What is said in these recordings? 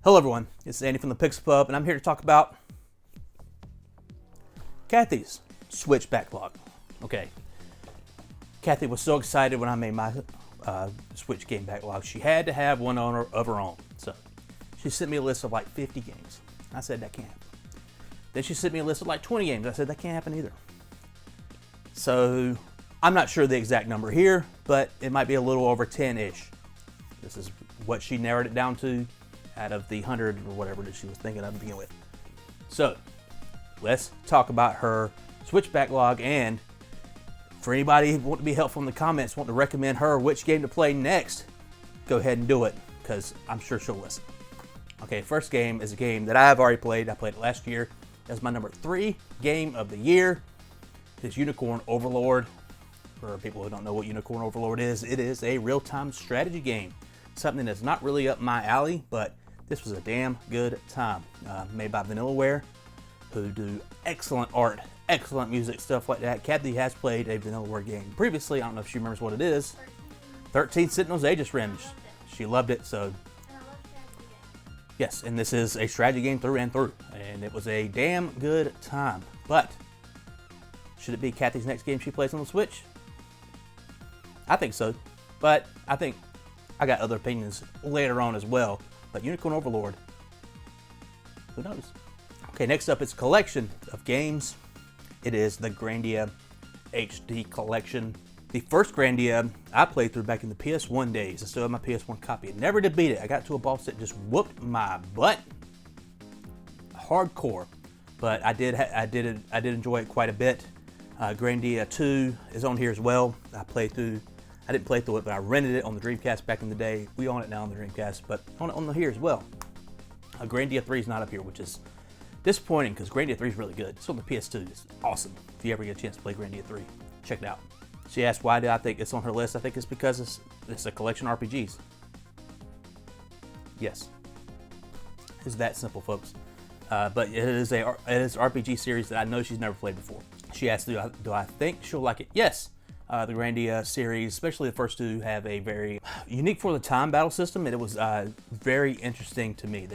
Hello everyone, it's Andy from the Pixel Pub, and I'm here to talk about Cathy's Switch backlog. Okay, Cathy was so excited when I made my Switch game backlog. She had to have one of her own. So she sent me a list of like 50 games. I said that can't happen. Then she sent me a list of like 20 games. I said that can't happen either. So I'm not sure the exact number here, but it might be a little over 10-ish. This is what she narrowed it down to out of the 100 or whatever that she was thinking of to begin with. So let's talk about her Switch backlog, and for anybody who want to be helpful in the comments, want to recommend her which game to play next, go ahead and do it, because I'm sure she'll listen. Okay, first game is a game that I've already played. I played it last year. That's my number 3 game of the year. It's Unicorn Overlord. For people who don't know what Unicorn Overlord is, it is a real-time strategy game. Something that's not really up my alley, but this was a damn good time. Made by Vanillaware, who do excellent art, excellent music, stuff like that. Cathy has played a Vanillaware game previously. I don't know if she remembers what it is. 13 Sentinels Aegis Rim. She loved it, so yes, and this is a strategy game through and through, and it was a damn good time. But should it be Cathy's next game she plays on the Switch? I think so, but I think I got other opinions later on as well. But Unicorn Overlord, who knows? Okay, next up it's a collection of games. It is the Grandia HD Collection. The first Grandia I played through back in the PS1 days. I still have my PS1 copy. I never did beat it. I got to a boss that just whooped my butt, hardcore. But I did enjoy it quite a bit. Grandia 2 is on here as well. I didn't play through it, but I rented it on the Dreamcast back in the day. We own it now on the Dreamcast, but on here as well. Grandia 3 is not up here, which is disappointing because Grandia 3 is really good. It's on the PS2. It's awesome. If you ever get a chance to play Grandia 3, check it out. She asked why did I think it's on her list. I think it's because it's a collection of RPGs. Yes. It's that simple, folks. But it is an RPG series that I know she's never played before. She asked, do I think she'll like it? Yes. The Grandia series, especially the first two, have a very unique for the time battle system, and it was very interesting to me.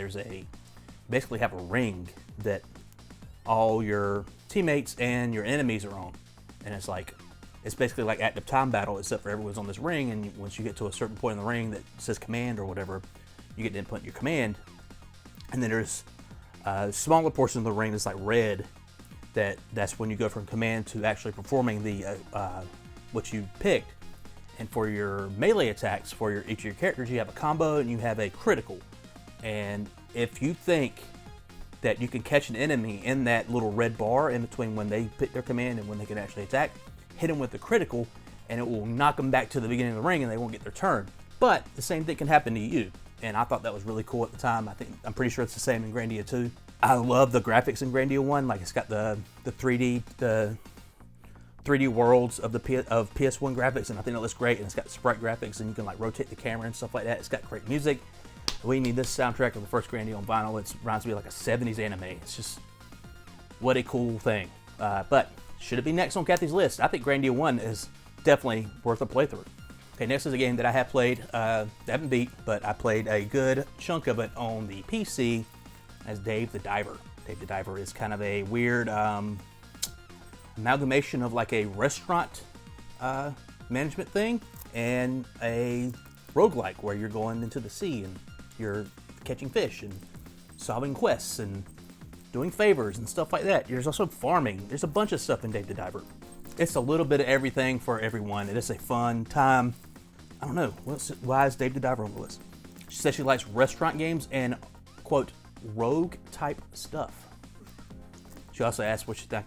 Basically have a ring that all your teammates and your enemies are on, and it's basically like active time battle, except for everyone's on this ring, and once you get to a certain point in the ring that says command or whatever, you get to input your command, and then there's a smaller portion of the ring that's like red, that's when you go from command to actually performing the what you picked. And for your melee attacks for each of your characters, you have a combo and you have a critical. And if you think that you can catch an enemy in that little red bar in between when they pick their command and when they can actually attack, hit them with the critical and it will knock them back to the beginning of the ring and they won't get their turn. But the same thing can happen to you. And I thought that was really cool at the time. I'm pretty sure it's the same in Grandia 2. I love the graphics in Grandia 1. Like, it's got the 3D worlds of PS1 graphics, and I think it looks great. And it's got sprite graphics, and you can like rotate the camera and stuff like that. It's got great music. We need this soundtrack of the first Grandia on vinyl. It reminds me of like a 70s anime. It's just, what a cool thing. But should it be next on Cathy's list? I think Grandia 1 is definitely worth a playthrough. Okay, next is a game that I have played, I haven't beat, but I played a good chunk of it on the PC as Dave the Diver. Dave the Diver is kind of a weird amalgamation of like a restaurant management thing and a roguelike where you're going into the sea and you're catching fish and solving quests and doing favors and stuff like that. There's also farming. There's a bunch of stuff in Dave the Diver. It's a little bit of everything for everyone. It is a fun time. I don't know, why is Dave the Diver on the list? She says she likes restaurant games and, quote, rogue type stuff. She also asked what she think.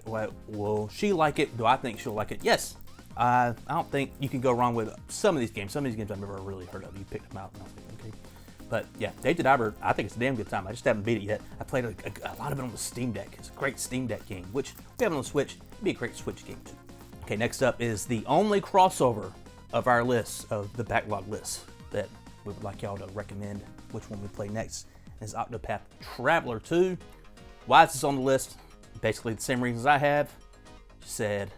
Will she like it? Do I think she'll like it? Yes. I don't think you can go wrong with some of these games. Some of these games I've never really heard of. You picked them out and I was like, okay. But yeah, Dave the Diver, I think it's a damn good time. I just haven't beat it yet. I played a lot of it on the Steam Deck. It's a great Steam Deck game, which we have on the Switch. It'd be a great Switch game too. Okay, next up is the only crossover of our list, of the backlog list, that we would like y'all to recommend which one we play next. Is Octopath Traveler 2. Why is this on the list? Basically the same reasons I have. She said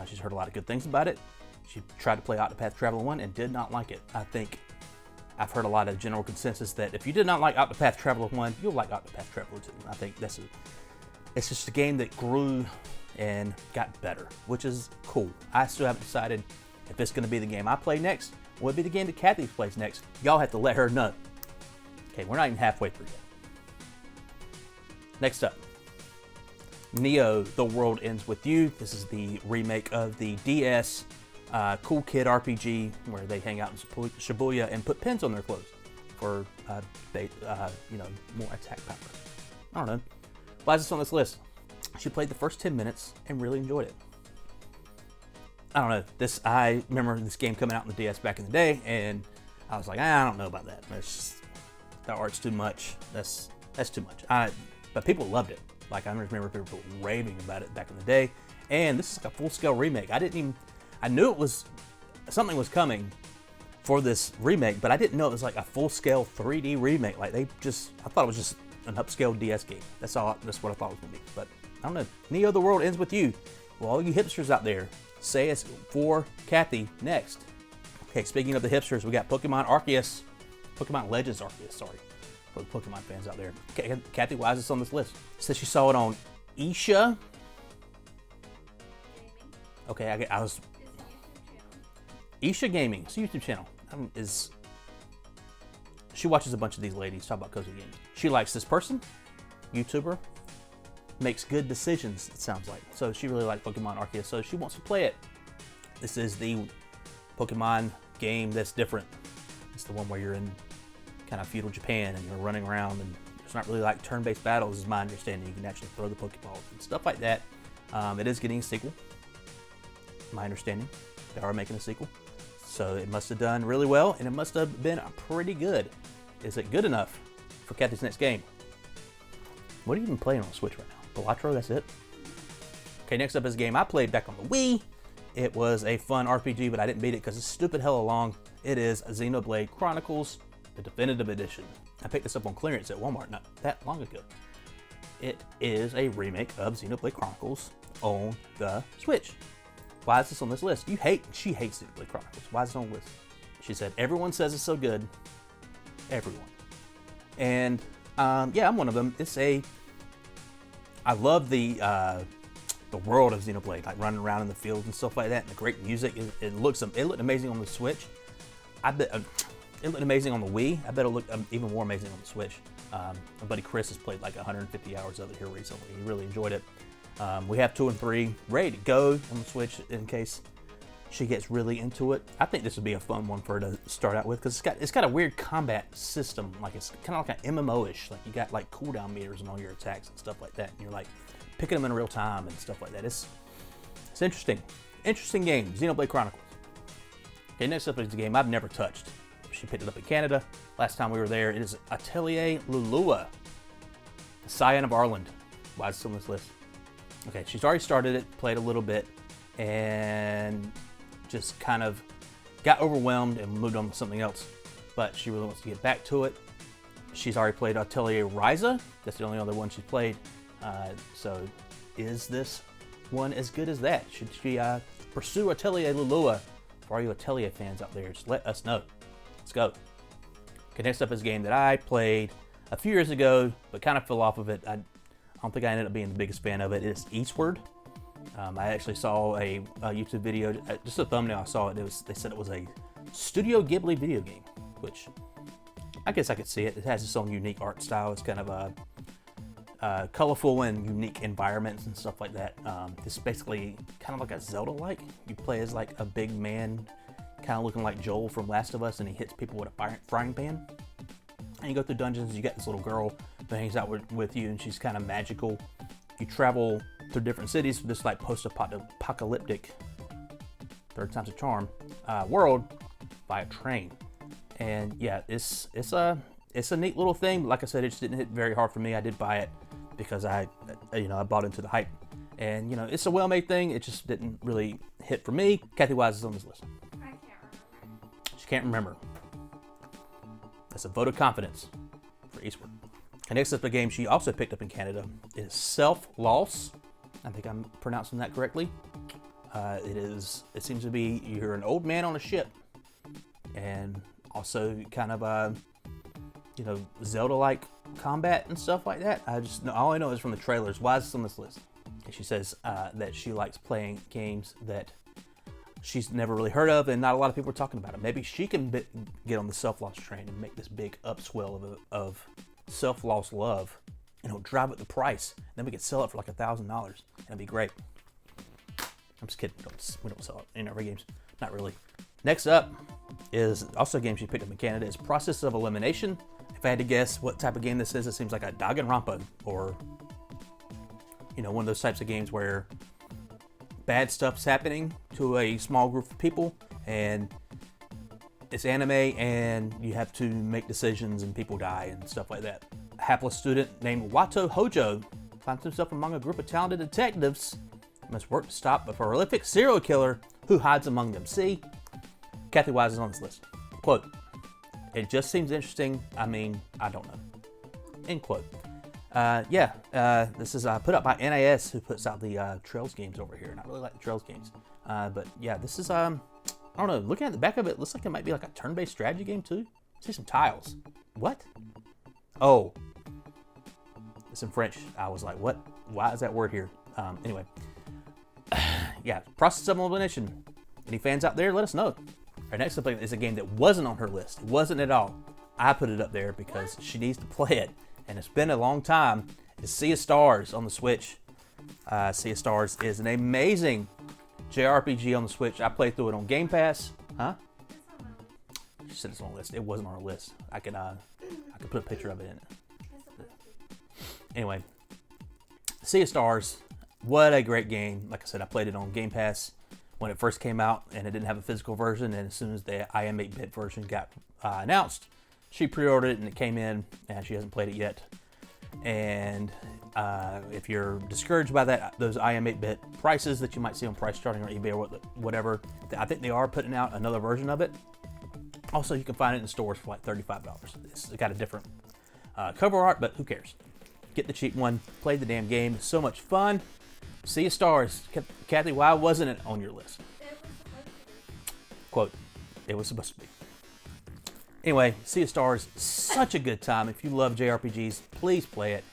she's heard a lot of good things about it. She tried to play Octopath Traveler 1 and did not like it. I think I've heard a lot of general consensus that if you did not like Octopath Traveler 1, you'll like Octopath Traveler 2. I think it's just a game that grew and got better, which is cool. I still haven't decided if it's going to be the game I play next, or it'll be the game that Cathy plays next. Y'all have to let her know. Okay, we're not even halfway through yet. Next up, Neo, The World Ends With You. This is the remake of the DS cool kid RPG where they hang out in Shibuya and put pins on their clothes for, more attack power. I don't know. Why is this on this list? She played the first 10 minutes and really enjoyed it. I don't know. I remember this game coming out on the DS back in the day, and I was like, I don't know about that. The art's too much. That's too much. But people loved it. Like, I remember people raving about it back in the day. And this is like a full-scale remake. I knew something was coming for this remake, but I didn't know it was like a full-scale 3D remake. Like, I thought it was just an upscale DS game. That's what I thought it was gonna be. But I don't know. Neo, The World Ends With You. Well, all you hipsters out there, say it's for Cathy next. Okay, speaking of the hipsters, we got Pokemon Legends Arceus, sorry, for the Pokemon fans out there. Okay, Cathy, why is this on this list? It says she saw it on Isha. Okay, I was... Isha Gaming, it's a YouTube channel. She watches a bunch of these ladies talk about cozy games. She likes this person, YouTuber, makes good decisions, it sounds like. So she really liked Pokemon Arceus, so she wants to play it. This is the Pokemon game that's different. It's the one where you're in kind of feudal Japan and you're running around, and it's not really like turn-based battles, is my understanding. You can actually throw the Pokeballs and stuff like that. It is getting a sequel, my understanding. They are making a sequel. So it must have done really well, and it must have been pretty good. Is it good enough for Cathy's next game? What are you even playing on the Switch right now? Balatro, that's it? Okay, next up is a game I played back on the Wii. It was a fun RPG, but I didn't beat it because it's stupid hella long. It is Xenoblade Chronicles, the Definitive Edition. I picked this up on clearance at Walmart not that long ago. It is a remake of Xenoblade Chronicles on the Switch. Why is this on this list? She hates Xenoblade Chronicles. Why is it on the list? She said, everyone says it's so good. Everyone. And yeah, I'm one of them. I love the world of Xenoblade, like running around in the fields and stuff like that, and the great music. It looked amazing on the Switch. I bet it looked amazing on the Wii. I bet it'll look even more amazing on the Switch. My buddy Chris has played like 150 hours of it here recently. He really enjoyed it. We have 2 and 3 ready to go on the Switch in case she gets really into it. I think this would be a fun one for her to start out with because it's got a weird combat system. Like, it's kind of like an MMO-ish. Like, you got like cooldown meters on all your attacks and stuff like that. And you're like picking them in real time and stuff like that. It's interesting. Interesting game, Xenoblade Chronicles. Okay, next up is the game I've never touched. She picked it up in Canada. Last time we were there, it is Atelier Lulua, the Scion of Arland. Why is it on this list? Okay, she's already started it, played a little bit, and just kind of got overwhelmed and moved on to something else. But she really wants to get back to it. She's already played Atelier Ryza. That's the only other one she's played. So is this one as good as that? Should she pursue Atelier Lulua? For all you Atelier fans out there, just let us know. Let's go. Okay, next up is a game that I played a few years ago, but kind of fell off of it. I don't think I ended up being the biggest fan of it. It's Eastward. I actually saw a YouTube video, just a thumbnail I saw it. They said it was a Studio Ghibli video game, which I guess I could see it. It has its own unique art style. It's kind of colorful and unique environments and stuff like that. It's basically kind of like a Zelda-like. You play as like a big man, kind of looking like Joel from Last of Us, and he hits people with a frying pan. And you go through dungeons. You got this little girl that hangs out with you, and she's kind of magical. You travel through different cities for this like post-apocalyptic, third time's a charm, world by a train. And yeah, it's a neat little thing. Like I said, it just didn't hit very hard for me. I did buy it because I bought into the hype. And it's a well-made thing. It just didn't really hit for me. Cathy Wise is on this list. I can't remember. She can't remember. That's a vote of confidence for Eastward. And next up, a game she also picked up in Canada is Self-Loss. I think I'm pronouncing that correctly. It seems to be you're an old man on a ship, and Also, kind of Zelda-like combat and stuff like that. All I know is from the trailers. Why is this on this list? And she says that she likes playing games that she's never really heard of, and not a lot of people are talking about it. Maybe she can get on the self-loss train and make this big upswell of self-loss love, and drive up the price. Then we could sell it for like $1,000. That'd be great. I'm just kidding. We don't sell it in our games. Not really. Next up is also a game she picked up in Canada. Is Process of Elimination. If I had to guess what type of game this is, it seems like a Danganronpa, or one of those types of games where bad stuff's happening to a small group of people, and it's anime, and you have to make decisions, and people die and stuff like that. A hapless student named Wato Hojo finds himself among a group of talented detectives and must work to stop a prolific serial killer who hides among them. See, Cathy Wise is on this list. Quote, "It just seems interesting. I mean, I don't know." End quote. This is put up by NAS, who puts out the Trails games over here, and I really like the Trails games. But yeah, this is, I don't know, looking at the back of it, looks like it might be like a turn-based strategy game too. I see some tiles. What? Oh, it's in French. I was like, what? Why is that word here? Anyway, yeah, Process of Elimination. Any fans out there, let us know. Our next up is a game that wasn't on her list. It wasn't at all. I put it up there because she needs to play it, and it's been a long time. It's Sea of Stars on the Switch. Sea of Stars is an amazing JRPG on the Switch. I played through it on Game Pass. Huh? She said it's on the list. It wasn't on her list. I could put a picture of it in it. Anyway, Sea of Stars, what a great game. Like I said, I played it on Game Pass when it first came out, and it didn't have a physical version. And as soon as the IM 8-bit version got announced, she pre-ordered it, and it came in, and she hasn't played it yet. And if you're discouraged by those IM 8-bit prices that you might see on Price Starting or eBay or whatever, I think they are putting out another version of it. Also, you can find it in stores for like $35. It's got a different cover art, but who cares? Get the cheap one, play the damn game. It's so much fun. Sea of Stars. Cathy, why wasn't it on your list? Quote, "It was supposed to be." Anyway, Sea of Stars, such a good time. If you love JRPGs, please play it.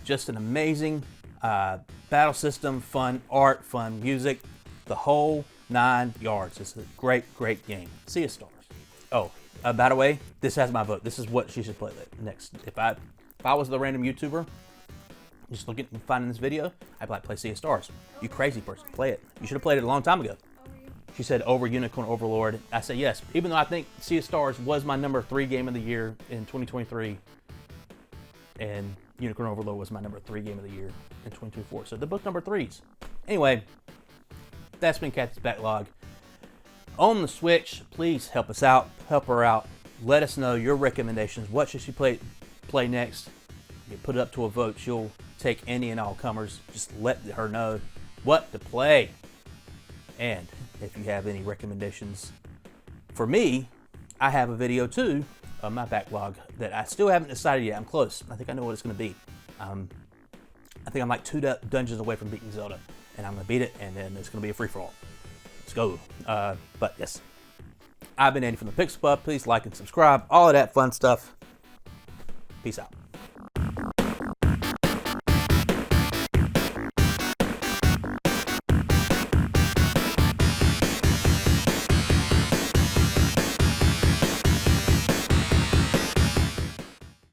Just an amazing battle system, fun art, fun music, the whole 9 yards. It's a great, great game. Sea of Stars. Oh, by the way, this has my vote. This is what she should play next. If I was the random YouTuber, just looking and finding this video, I'd be like, play Sea of Stars. You crazy person, play it. You should have played it a long time ago. She said over Unicorn Overlord. I said yes, even though I think Sea of Stars was my number 3 game of the year in 2023, and Unicorn Overlord was my number 3 game of the year in 2024. So they're both number 3s. Anyway, that's been Cathy's Backlog on the Switch. Please help us out, help her out. Let us know your recommendations. What should she play next? You put it up to a vote. She'll take any and all comers. Just let her know what to play. And if you have any recommendations for me, I have a video too of my backlog that I still haven't decided yet. I'm close. I think I know what it's going to be. I think I'm like 2 dungeons away from beating Zelda, and I'm going to beat it, and then it's going to be a free-for-all. Let's go. But yes, I've been Andy from the Pixel Puff. Please like and subscribe. All of that fun stuff. Peace out.